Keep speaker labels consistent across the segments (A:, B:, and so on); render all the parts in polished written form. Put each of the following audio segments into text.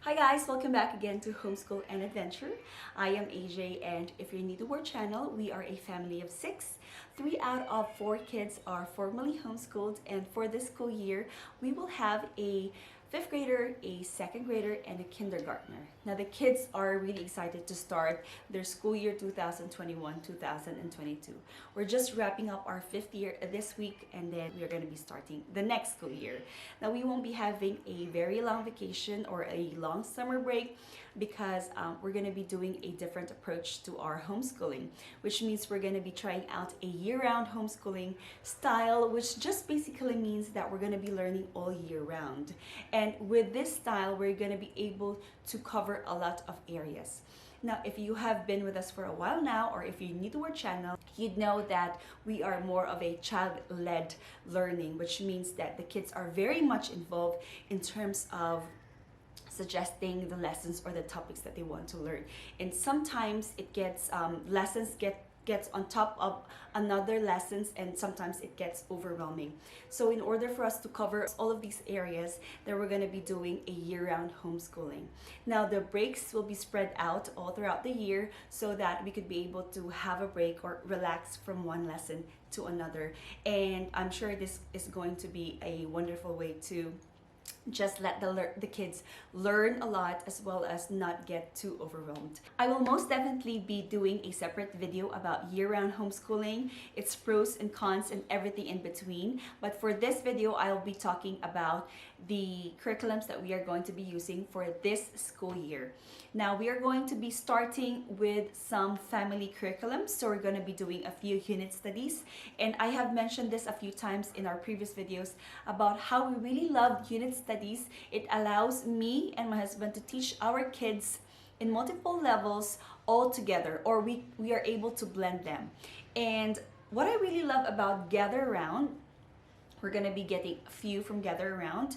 A: Hi guys, welcome back again to Homeschool and Adventure. I am AJ, and if you're new to our channel, we are a family of 6. 3 out of 4 kids are formally homeschooled, and for this school year, we will have a 5th grader, a 2nd grader, and a kindergartner. Now the kids are really excited to start their school year 2021-2022. We're just wrapping up our 5th year this week, and then we're going to be starting the next school year. Now we won't be having a very long vacation or a long summer break because we're going to be doing a different approach to our homeschooling, which means we're going to be trying out a year-round homeschooling style, which just basically means that we're going to be learning all year round. And with this style, we're going to be able to cover a lot of areas. Now, if you have been with us for a while now, or if you're new to our channel, you'd know that we are more of a child-led learning, which means that the kids are very much involved in terms of suggesting the lessons or the topics that they want to learn. And sometimes it gets lessons gets on top of another lessons, and sometimes it gets overwhelming. So in order for us to cover all of these areas, then we're going to be doing a year-round homeschooling. Now the breaks will be spread out all throughout the year so that we could be able to have a break or relax from one lesson to another. And I'm sure this is going to be a wonderful way to just let the kids learn a lot, as well as not get too overwhelmed. I will most definitely be doing a separate video about year-round homeschooling, its pros and cons and everything in between. But for this video, I'll be talking about the curriculums that we are going to be using for this school year. Now we are going to be starting with some family curriculums, so we're going to be doing a few unit studies, and I have mentioned this a few times in our previous videos about how we really love unit studies. It allows me and my husband to teach our kids in multiple levels all together, or we are able to blend them. And what I really love about Gather Around, we're going to be getting a few from Gather Around.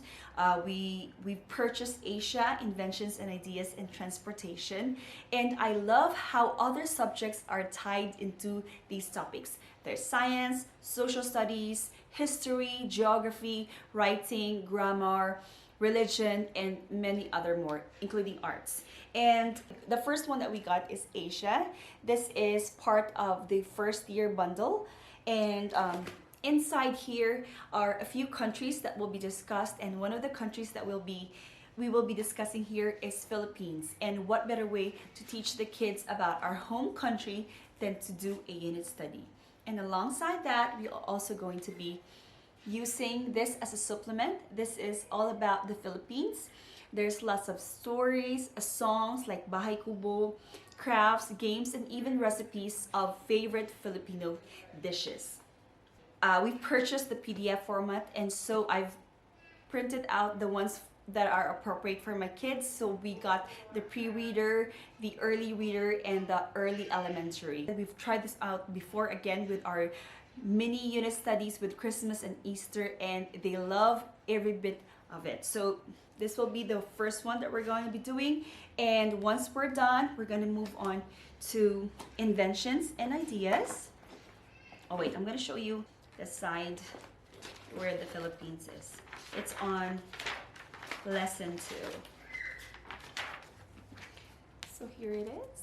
A: We purchased Asia, Inventions and Ideas in Transportation. And I love how other subjects are tied into these topics. There's science, social studies, history, geography, writing, grammar, religion, and many other more, including arts. And the first one that we got is Asia. This is part of the first year bundle. And inside here are a few countries that will be discussed, and one of the countries that we will be discussing here is Philippines. And what better way to teach the kids about our home country than to do a unit study. And alongside that, we are also going to be using this as a supplement. This is all about the Philippines. There's lots of stories, songs like Bahay Kubo, crafts, games, and even recipes of favorite Filipino dishes. We've purchased the PDF format, and so I've printed out the ones that are appropriate for my kids. So we got the pre-reader, the early reader, and the early elementary. We've tried this out before, again, with our mini unit studies with Christmas and Easter, and they love every bit of it. So this will be the first one that we're going to be doing. And once we're done, we're going to move on to Inventions and Ideas. Oh wait, I'm going to show you the side where the Philippines is. It's on lesson 2. So here it is.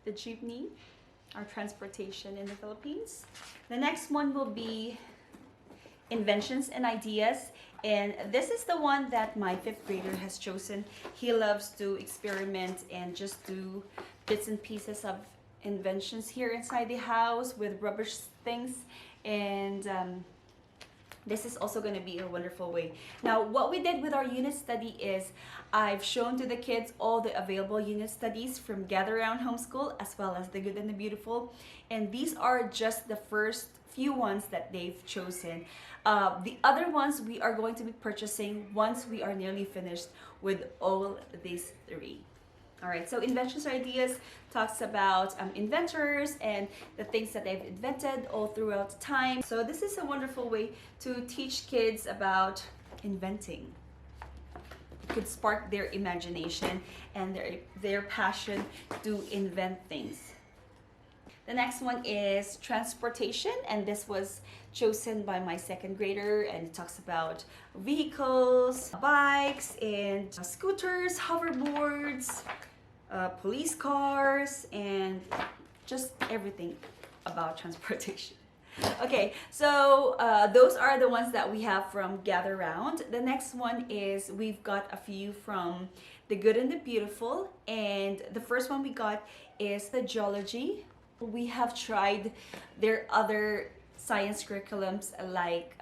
A: The jeepney, our transportation in the Philippines. The next one will be Inventions and Ideas, and this is the one that my 5th grader has chosen. He loves to experiment and just do bits and pieces of inventions here inside the house with rubbish things, and this is also going to be a wonderful way. Now, what we did with our unit study is I've shown to the kids all the available unit studies from Gather Around Homeschool, as well as The Good and the Beautiful. And these are just the first few ones that they've chosen. The other ones we are going to be purchasing once we are nearly finished with all these 3. All right, so Inventions or Ideas talks about inventors and the things that they've invented all throughout time. So this is a wonderful way to teach kids about inventing. It could spark their imagination and their passion to invent things. The next one is transportation, and this was chosen by my second grader, and it talks about vehicles, bikes, and scooters, hoverboards, police cars, and just everything about transportation. Okay, so those are the ones that we have from Gather Round. The next one is we've got a few from The Good and the Beautiful, and the first one we got is the Geology. We have tried their other science curriculums like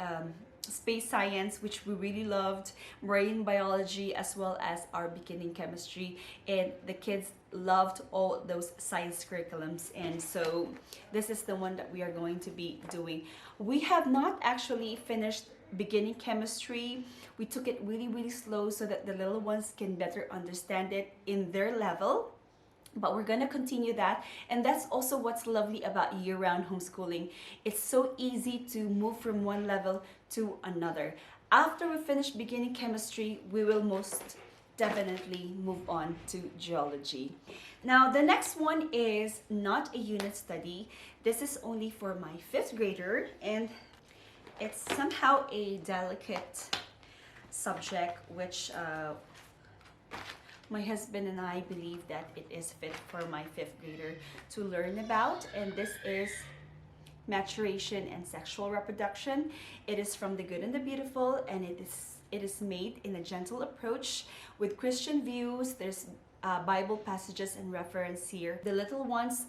A: space science, which we really loved, marine biology, as well as our beginning chemistry, and the kids loved all those science curriculums, and so this is the one that we are going to be doing. We have not actually finished beginning chemistry. We took it really slow so that the little ones can better understand it in their level, but we're going to continue that. And that's also what's lovely about year-round homeschooling. It's so easy to move from one level to another. After we finish beginning chemistry, we will most definitely move on to geology. Now, the next one is not a unit study. This is only for my 5th grader, and it's somehow a delicate subject, which my husband and I believe that it is fit for my 5th grader to learn about, and this is maturation and sexual reproduction. It is from The Good and the Beautiful, and it is made in a gentle approach with Christian views. There's Bible passages and reference here. The little ones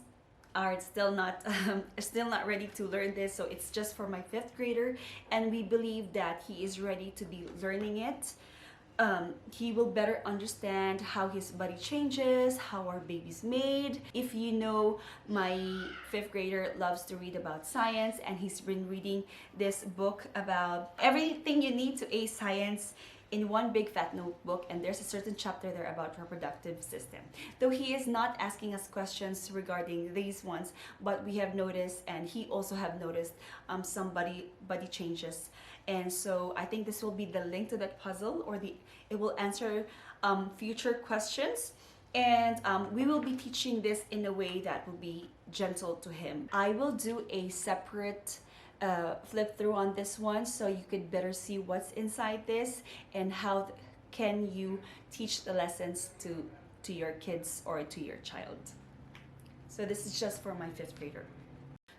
A: are still not ready to learn this, so it's just for my 5th grader, and we believe that he is ready to be learning it. He will better understand how his body changes, how our baby's made. If you know, my 5th grader loves to read about science, and he's been reading this book about everything you need to ace science in one big fat notebook, and there's a certain chapter there about reproductive system. Though he is not asking us questions regarding these ones, but we have noticed, and he also have noticed some body changes. And so I think this will be the link to that puzzle, or it will answer future questions. And we will be teaching this in a way that will be gentle to him. I will do a separate flip through on this one, so you could better see what's inside this and how can you teach the lessons to your kids or to your child. So this is just for my 5th grader.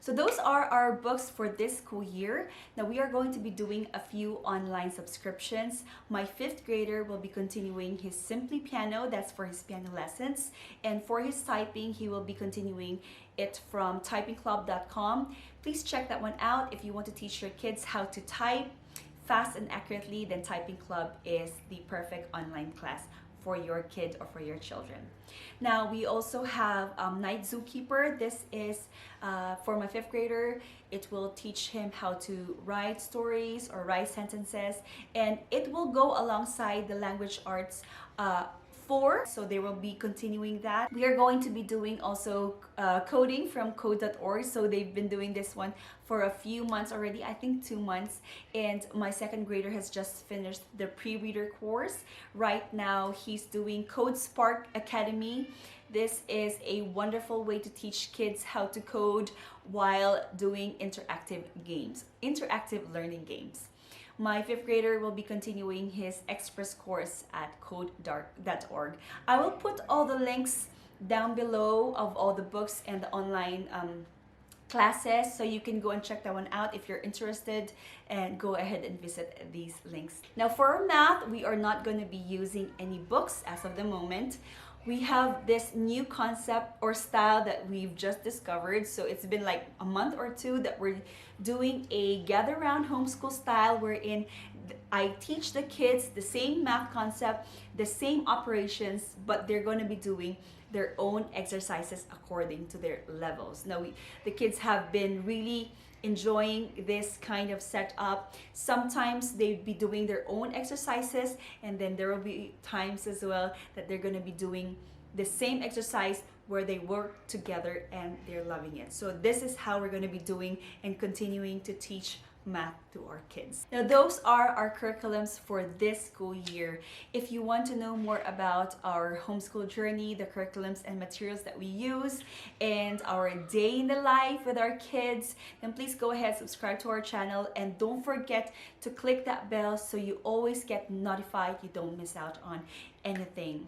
A: So those are our books for this school year. Now we are going to be doing a few online subscriptions. My 5th grader will be continuing his Simply Piano, that's for his piano lessons. And for his typing, he will be continuing it from typingclub.com. Please check that one out. If you want to teach your kids how to type fast and accurately, then Typing Club is the perfect online class for your kid or for your children. Now we also have Night Zookeeper. This is for my 5th grader. It will teach him how to write stories or write sentences, and it will go alongside the language arts 4, so they will be continuing that. We are going to be doing also coding from code.org, so they've been doing this one for a few months already, I think 2 months, and my 2nd grader has just finished the pre-reader course. Right now he's doing Code Spark Academy. This is a wonderful way to teach kids how to code while doing interactive learning games. My 5th grader will be continuing his express course at code.org. I will put all the links down below of all the books and the online classes, so you can go and check that one out if you're interested, and go ahead and visit these links. Now for our math, we are not going to be using any books as of the moment. We have this new concept or style that we've just discovered. So it's been like a month or 2 that we're doing a gather round homeschool style, wherein I teach the kids the same math concept, the same operations, but they're going to be doing their own exercises according to their levels. Now the kids have been really enjoying this kind of setup. Sometimes they'd be doing their own exercises, and then there will be times as well that they're going to be doing the same exercise where they work together and they're loving it. So this is how we're going to be doing and continuing to teach math to our kids. Now, those are our curriculums for this school year. If you want to know more about our homeschool journey, the curriculums and materials that we use, and our day in the life with our kids, then please go ahead, subscribe to our channel, and don't forget to click that bell so you always get notified, you don't miss out on anything.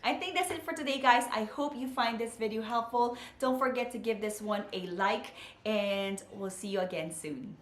A: I think that's it for today, guys. I hope you find this video helpful. Don't forget to give this one a like, and we'll see you again soon.